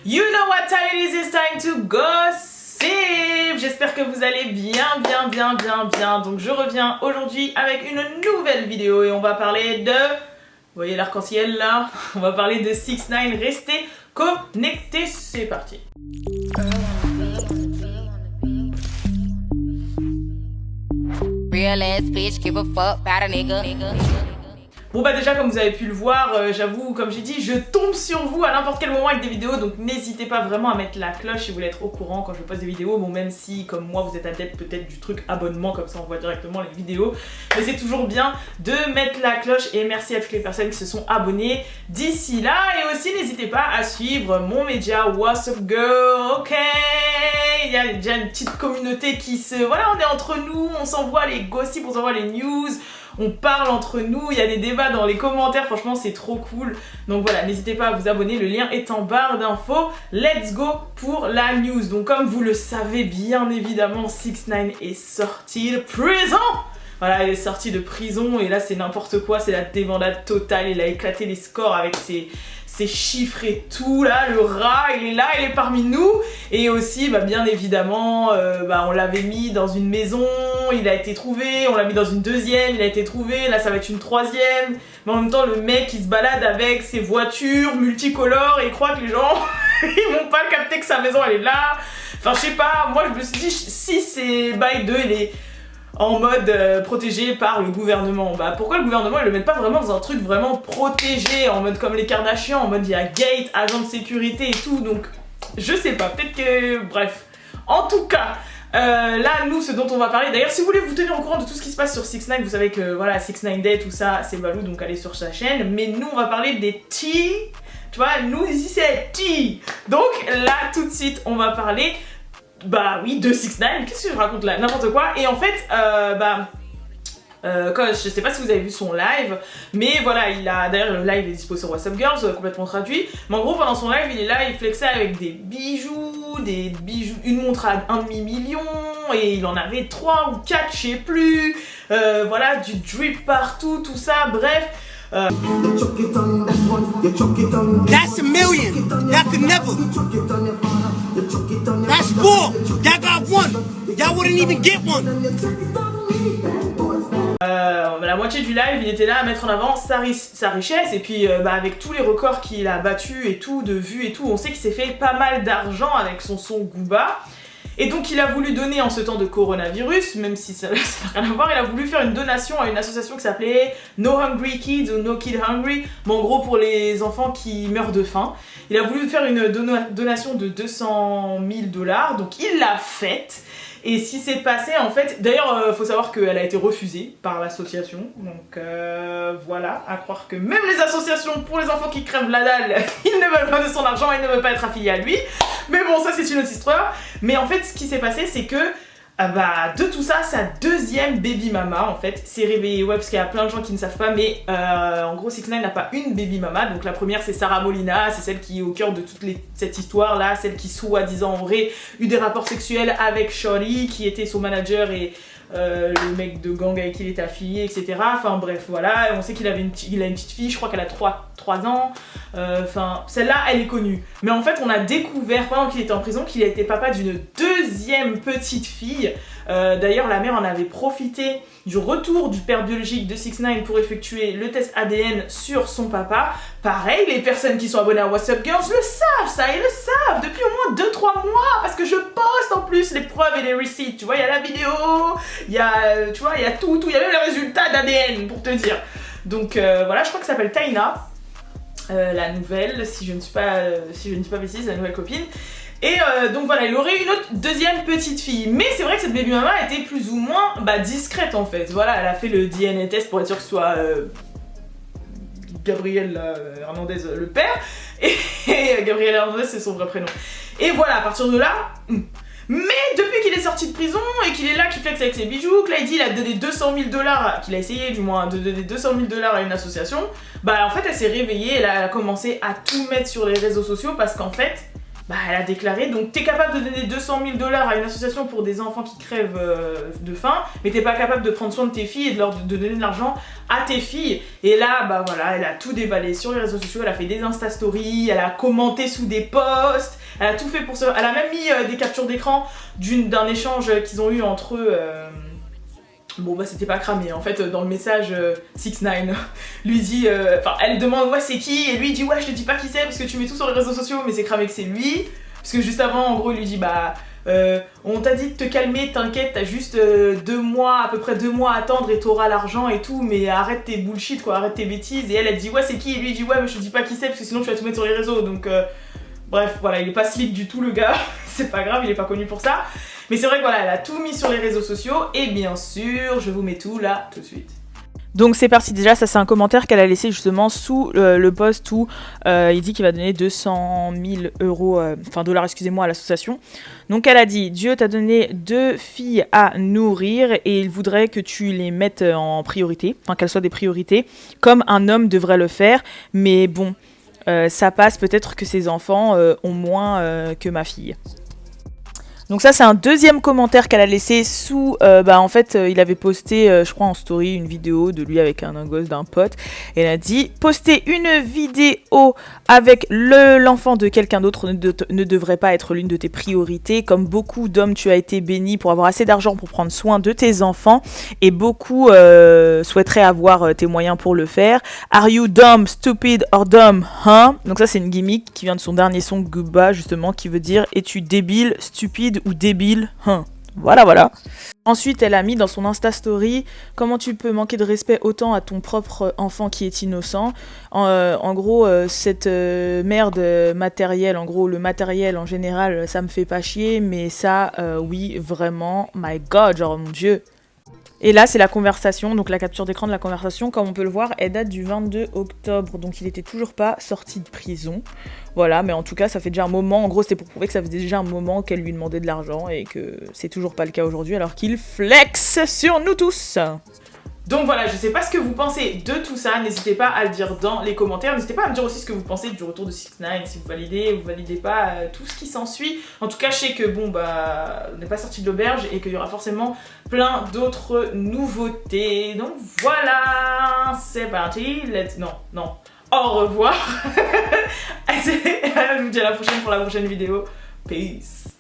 You know what time it is, it's time to gossip. J'espère que vous allez bien. Donc je reviens aujourd'hui avec une nouvelle vidéo et on va parler de... Vous voyez l'arc-en-ciel là? On va parler de 6ix9ine. Restez connectés, c'est parti. Real ass bitch, give a fuck about a nigga. Bon bah déjà comme vous avez pu le voir, j'avoue comme j'ai dit, je tombe sur vous à n'importe quel moment avec des vidéos, donc n'hésitez pas vraiment à mettre la cloche si vous voulez être au courant quand je poste des vidéos. Bon, même si comme moi vous êtes adepte peut-être du truc abonnement, comme ça on voit directement les vidéos, mais c'est toujours bien de mettre la cloche et merci à toutes les personnes qui se sont abonnées d'ici là. Et aussi n'hésitez pas à suivre mon média What's Up Girl, ok? Il y a déjà une petite communauté qui se... Voilà, on est entre nous, on s'envoie les gossips, on s'envoie les news, on parle entre nous, il y a des débats dans les commentaires, franchement c'est trop cool. Donc voilà, n'hésitez pas à vous abonner, le lien est en barre d'infos. Let's go pour la news. Donc comme vous le savez bien évidemment, 6ix9ine est sorti de prison. Voilà, elle est sortie de prison et là c'est n'importe quoi, c'est la débandade totale, il a éclaté les scores avec ses chiffres et tout, là, le rat, il est là, il est parmi nous. Et aussi, bah, bien évidemment, on l'avait mis dans une maison, il a été trouvé, on l'a mis dans une deuxième, il a été trouvé, là ça va être une troisième. Mais en même temps, le mec, il se balade avec ses voitures multicolores et il croit que les gens, ils vont pas capter que sa maison, elle est là. Enfin, je sais pas, moi je me suis dit, si c'est by 2, il est en mode protégé par le gouvernement. Bah pourquoi le gouvernement ils le mettent pas vraiment dans un truc vraiment protégé, en mode comme les Kardashians, en mode il y a gate, agent de sécurité et tout, donc je sais pas, peut-être que... Bref. En tout cas, là nous ce dont on va parler, d'ailleurs si vous voulez vous tenir au courant de tout ce qui se passe sur 6ix9ine, vous savez que voilà 6ix9ine Day, tout ça c'est Valou, donc allez sur sa chaîne, mais nous on va parler des T, tu vois, nous ici c'est T. Donc là tout de suite on va parler... Bah oui, de 6ix9ine, qu'est-ce que je raconte là? N'importe quoi. Et en fait, je sais pas si vous avez vu son live, mais voilà, il a... D'ailleurs, le live est dispo sur What's Up Girls, complètement traduit. Mais en gros, pendant son live, il est là, il flexait avec des bijoux, une montre à 1,5 million, et il en avait 3 ou 4, je sais plus. Voilà, du drip partout, tout ça, bref. That's a million. Y'all could never. That's 4. Y'all got 1. Y'all wouldn't even get 1. La moitié du live, il était là à mettre en avant sa richesse et puis avec tous les records qu'il a battus et tout, de vues et tout, on sait qu'il s'est fait pas mal d'argent avec son son Gooba. Et donc il a voulu donner en ce temps de coronavirus, même si ça n'a rien à voir, il a voulu faire une donation à une association qui s'appelait No Hungry Kids ou No Kid Hungry, mais en gros pour les enfants qui meurent de faim. Il a voulu faire une donation de 200 000 $, donc il l'a faite. Et ce qui s'est passé en fait, d'ailleurs faut savoir qu'elle a été refusée par l'association, donc voilà, à croire que même les associations pour les enfants qui crèvent la dalle, ils ne veulent pas de son argent, ils ne veulent pas être affiliés à lui, mais bon ça c'est une autre histoire. Mais en fait ce qui s'est passé c'est que de tout ça, sa deuxième baby mama en fait s'est réveillée, ouais, parce qu'il y a plein de gens qui ne savent pas, mais en gros 6ix9ine n'a pas une baby mama, donc la première c'est Sarah Molina, c'est celle qui est au cœur de toute cette histoire là, celle qui soi-disant aurait eu des rapports sexuels avec Shorty, qui était son manager et le mec de gang avec qui il était affilié, etc. Enfin bref, voilà, on sait qu'il a une petite fille, je crois qu'elle a 3 ans, enfin celle-là elle est connue. Mais en fait on a découvert pendant qu'il était en prison qu'il était papa d'une deuxième petite fille. D'ailleurs la mère en avait profité du retour du père biologique de 6ix9ine pour effectuer le test ADN sur son papa. Pareil, les personnes qui sont abonnées à What's Up Girls le savent, ça, ils le savent depuis au moins 2-3 mois, parce que je poste en plus les preuves et les receipts, tu vois, il y a la vidéo, il y a, tu vois, il y a tout, il y a même les résultats d'ADN pour te dire. Donc voilà, je crois que ça s'appelle Taina, la nouvelle, si je ne dis pas bêtise, la nouvelle copine. Et donc voilà, il aurait une autre deuxième petite fille. Mais c'est vrai que cette baby mama était plus ou moins discrète en fait. Voilà, elle a fait le DNA test pour être sûre que ce soit Gabriel Hernandez le père. Et Gabriel Hernandez c'est son vrai prénom. Et voilà, à partir de là... Mais depuis qu'il est sorti de prison et qu'il est là, qu'il flexe avec ses bijoux, que là il dit il a donné 200 000 $, qu'il a essayé du moins de donner 200 000 $ à une association, en fait elle s'est réveillée, elle a commencé à tout mettre sur les réseaux sociaux parce qu'en fait bah, elle a déclaré, donc t'es capable de donner 200 000 $ à une association pour des enfants qui crèvent de faim, mais t'es pas capable de prendre soin de tes filles et de donner de l'argent à tes filles. Et là, bah voilà, elle a tout déballé sur les réseaux sociaux, elle a fait des Insta Stories, elle a commenté sous des posts, elle a tout fait pour ça. Elle a même mis des captures d'écran d'un échange qu'ils ont eu entre eux. Bon bah c'était pas cramé, en fait dans le message 6ix9ine lui dit, elle demande ouais c'est qui, et lui il dit ouais je te dis pas qui c'est parce que tu mets tout sur les réseaux sociaux, mais c'est cramé que c'est lui, parce que juste avant en gros il lui dit bah on t'a dit de te calmer, t'inquiète, t'as juste 2 mois, à peu près 2 mois à attendre et t'auras l'argent et tout, mais arrête tes bullshit quoi, arrête tes bêtises, et elle dit ouais c'est qui, et lui il dit ouais mais je te dis pas qui c'est parce que sinon tu vas tout mettre sur les réseaux, donc bref voilà, il est pas slick du tout le gars, c'est pas grave, il est pas connu pour ça. Mais c'est vrai que voilà, elle a tout mis sur les réseaux sociaux et bien sûr, je vous mets tout là tout de suite. Donc c'est parti, déjà ça c'est un commentaire qu'elle a laissé justement sous le post où il dit qu'il va donner 200 000 $, excusez-moi, à l'association. Donc elle a dit, Dieu t'a donné 2 filles à nourrir et il voudrait que tu les mettes en priorité, enfin qu'elles soient des priorités, comme un homme devrait le faire, mais bon, ça passe, peut-être que ses enfants ont moins que ma fille. Donc ça c'est un deuxième commentaire qu'elle a laissé sous, en fait il avait posté je crois en story une vidéo de lui avec un gosse d'un pote, et elle a dit poster une vidéo avec l'enfant de quelqu'un d'autre ne devrait pas être l'une de tes priorités, comme beaucoup d'hommes tu as été béni pour avoir assez d'argent pour prendre soin de tes enfants et beaucoup souhaiteraient avoir tes moyens pour le faire. Are you dumb, stupid or dumb, hein? Donc ça c'est une gimmick qui vient de son dernier son Gooba justement, qui veut dire es-tu débile, stupide ou débile, hein. Voilà. Ensuite, elle a mis dans son Insta Story comment tu peux manquer de respect autant à ton propre enfant qui est innocent. En gros, cette merde matérielle, en gros, le matériel en général, ça me fait pas chier, mais ça, oui, vraiment, my god, genre mon dieu. Et là, c'est la conversation, donc la capture d'écran de la conversation, comme on peut le voir, elle date du 22 octobre, donc il était toujours pas sorti de prison. Voilà, mais en tout cas, ça fait déjà un moment, en gros, c'était pour prouver que ça faisait déjà un moment qu'elle lui demandait de l'argent et que c'est toujours pas le cas aujourd'hui, alors qu'il flex sur nous tous. Donc voilà, je sais pas ce que vous pensez de tout ça, n'hésitez pas à le dire dans les commentaires, n'hésitez pas à me dire aussi ce que vous pensez du retour de 6ix9ine, si vous validez pas tout ce qui s'ensuit. En tout cas, je sais que bon bah, on n'est pas sorti de l'auberge et qu'il y aura forcément plein d'autres nouveautés. Donc voilà, c'est parti, non, au revoir. Je vous dis à la prochaine pour la prochaine vidéo, peace.